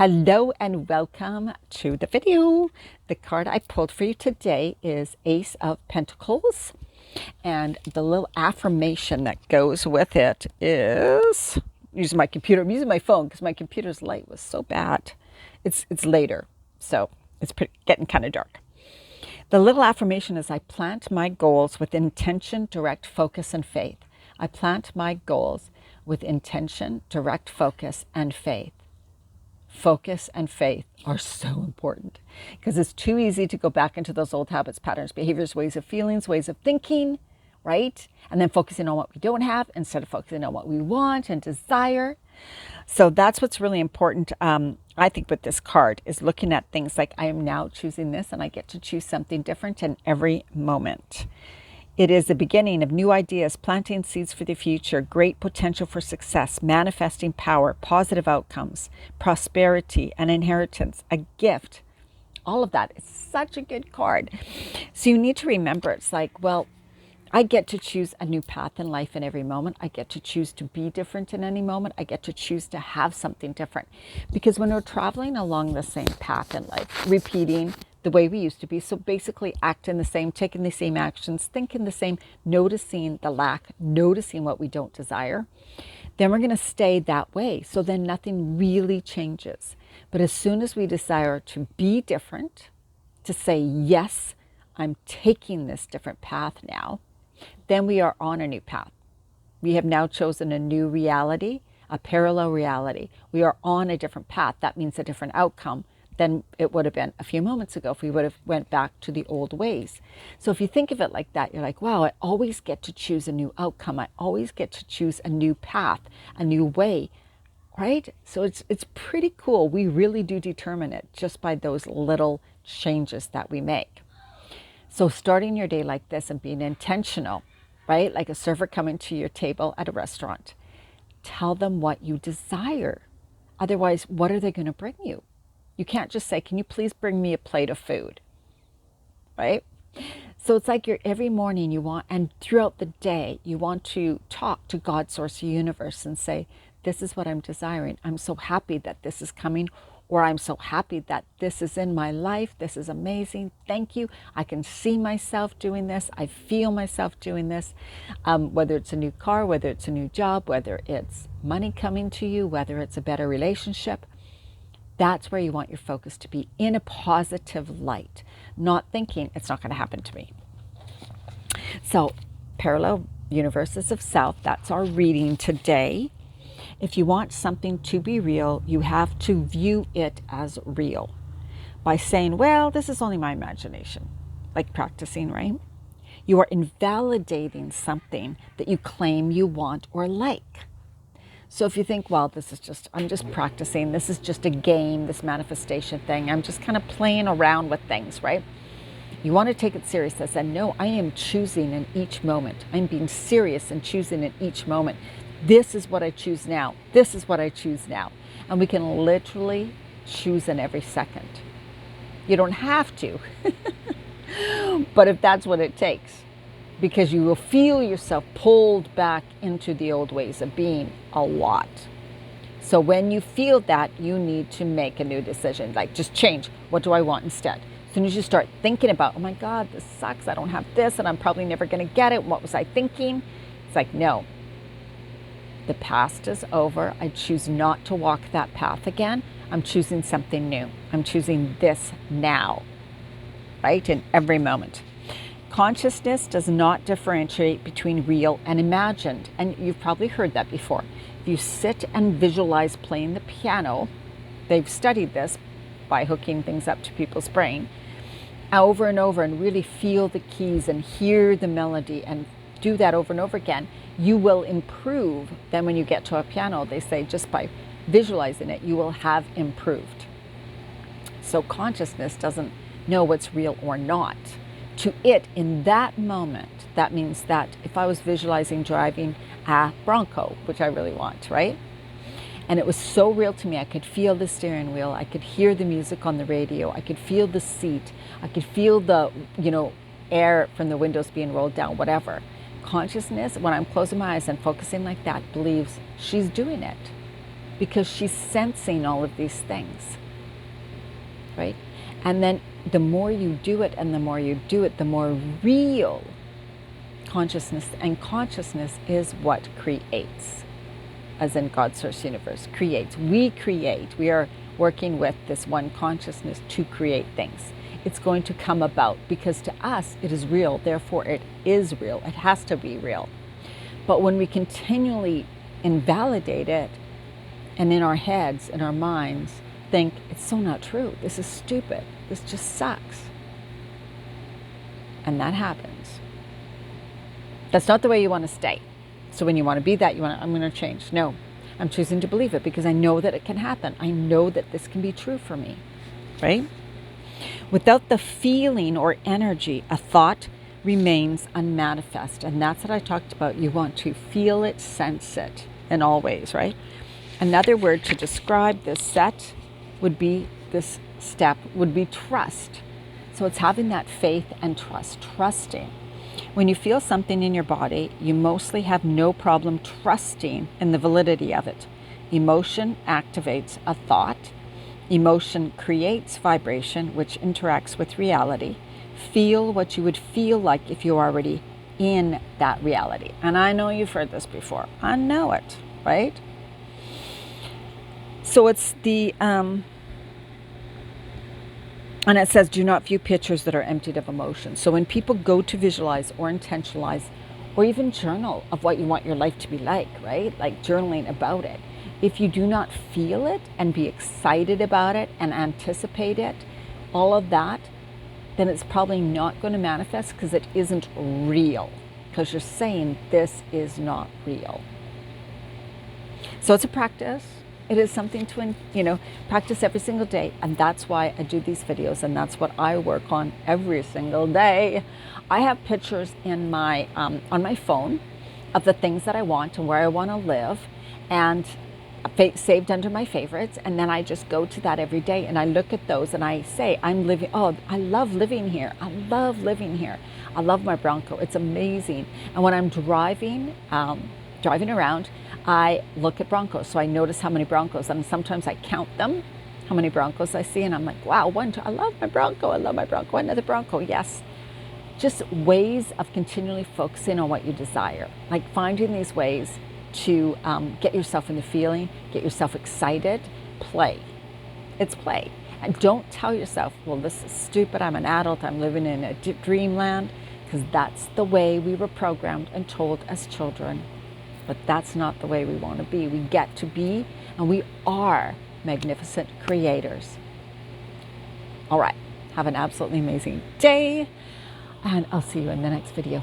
Hello and welcome to the video. The card I pulled for you today is Ace of Pentacles. And the little affirmation that goes with it is, using my computer, I'm using my phone because my computer's light was so bad. It's later, so it's getting kind of dark. The little affirmation is, I plant my goals with intention, direct focus, and faith. I plant my goals with intention, direct focus, and faith. Focus and faith are so important because it's too easy to go back into those old habits, patterns, behaviors, ways of feelings, ways of thinking, right? And then focusing on what we don't have instead of focusing on what we want and desire. So that's what's really important, I think, with this card is looking at things like, I am now choosing this and I get to choose something different in every moment. It is the beginning of new ideas, planting seeds for the future, great potential for success, manifesting power, positive outcomes, prosperity, an inheritance, a gift. All of that. It's such a good card. So you need to remember, it's like, well, I get to choose a new path in life in every moment. I get to choose to be different in any moment. I get to choose to have something different. Because when we're traveling along the same path in life, repeating the way we used to be, so basically acting the same, taking the same actions, thinking the same, noticing the lack, noticing what we don't desire, then we're going to stay that way. So then nothing really changes. But as soon as we desire to be different, to say, yes, I'm taking this different path now, then we are on a new path. We have now chosen a new reality, a parallel reality. We are on a different path. That means a different outcome than it would have been a few moments ago if we would have went back to the old ways. So if you think of it like that, you're like, wow, I always get to choose a new outcome. I always get to choose a new path, a new way, right? So it's pretty cool. We really do determine it just by those little changes that we make. So starting your day like this and being intentional, right? Like a server coming to your table at a restaurant. Tell them what you desire. Otherwise, what are they going to bring you? You can't just say, can you please bring me a plate of food, right? So it's like every morning you want, and throughout the day, you want to talk to God, source, universe, and say, this is what I'm desiring. I'm so happy that this is coming, or I'm so happy that this is in my life. This is amazing. Thank you. I can see myself doing this. I feel myself doing this. Whether it's a new car, whether it's a new job, whether it's money coming to you, whether it's a better relationship, that's where you want your focus to be, in a positive light, not thinking it's not going to happen to me. So parallel universes of self, that's our reading today. If you want something to be real, you have to view it as real by saying, well, this is only my imagination, like practicing, right? You are invalidating something that you claim you want or like. So if you think, well, I'm just practicing, this is just a game, this manifestation thing, I'm just kind of playing around with things, right? You want to take it serious. I said, no, I am choosing in each moment. I'm being serious and choosing in each moment. This is what I choose now. This is what I choose now. And we can literally choose in every second. You don't have to, but if that's what it takes, because you will feel yourself pulled back into the old ways of being a lot. So when you feel that, you need to make a new decision, like just change. What do I want instead? As soon as you start thinking about, oh my God, this sucks, I don't have this, and I'm probably never going to get it. What was I thinking? It's like, no, the past is over. I choose not to walk that path again. I'm choosing something new. I'm choosing this now, right? In every moment. Consciousness does not differentiate between real and imagined. And you've probably heard that before. If you sit and visualize playing the piano, they've studied this by hooking things up to people's brain over and over, and really feel the keys and hear the melody and do that over and over again, you will improve. Then when you get to a piano, they say just by visualizing it, you will have improved. So consciousness doesn't know what's real or not. To it, in that moment, that means that if I was visualizing driving a Bronco, which I really want, right? And it was so real to me, I could feel the steering wheel, I could hear the music on the radio, I could feel the seat, I could feel the, air from the windows being rolled down, whatever. Consciousness, when I'm closing my eyes and focusing like that, believes she's doing it because she's sensing all of these things, right? And then the more you do it and the more you do it, the more real consciousness, and consciousness is what creates, as in God's source universe, creates. We create. We are working with this one consciousness to create things. It's going to come about because to us it is real, therefore it is real. It has to be real. But when we continually invalidate it and in our heads, in our minds, think it's so not true, this is stupid, this just sucks, and that happens. That's not the way you want to stay. So when you want to be that, I'm going to change. No, I'm choosing to believe it because I know that it can happen. I know that this can be true for me, right? Without the feeling or energy, a thought remains unmanifest. And that's what I talked about. You want to feel it, sense it in all ways, right? Another word to describe this set would be, this step would be trust. So it's having that faith and trust, trusting. When you feel something in your body, you mostly have no problem trusting in the validity of it. Emotion activates a thought. Emotion creates vibration, which interacts with reality. Feel what you would feel like if you're already in that reality. And I know you've heard this before. I know it, right? So it's the, and it says, do not view pictures that are emptied of emotion. So when people go to visualize or intentionalize or even journal of what you want your life to be like, right? Like journaling about it. If you do not feel it and be excited about it and anticipate it, all of that, then it's probably not going to manifest because it isn't real. Because you're saying this is not real. So it's a practice. It is something to, practice every single day. And that's why I do these videos. And that's what I work on every single day. I have pictures in my, on my phone of the things that I want and where I want to live. And saved under my favorites, and then I just go to that every day and I look at those and I say, I'm living, oh, I love living here. I love living here. I love my Bronco. It's amazing. And when I'm driving around, I look at Broncos. So I notice how many Broncos, and sometimes I count them, how many Broncos I see, and I'm like, wow, I love my Bronco. I love my Bronco. Another Bronco, yes. Just ways of continually focusing on what you desire, like finding these ways to get yourself in the feeling, get yourself excited, play. It's play. And don't tell yourself, well, this is stupid, I'm an adult, I'm living in a dreamland, because that's the way we were programmed and told as children. But that's not the way we want to be. We get to be, and we are magnificent creators. All right, have an absolutely amazing day, and I'll see you in the next video.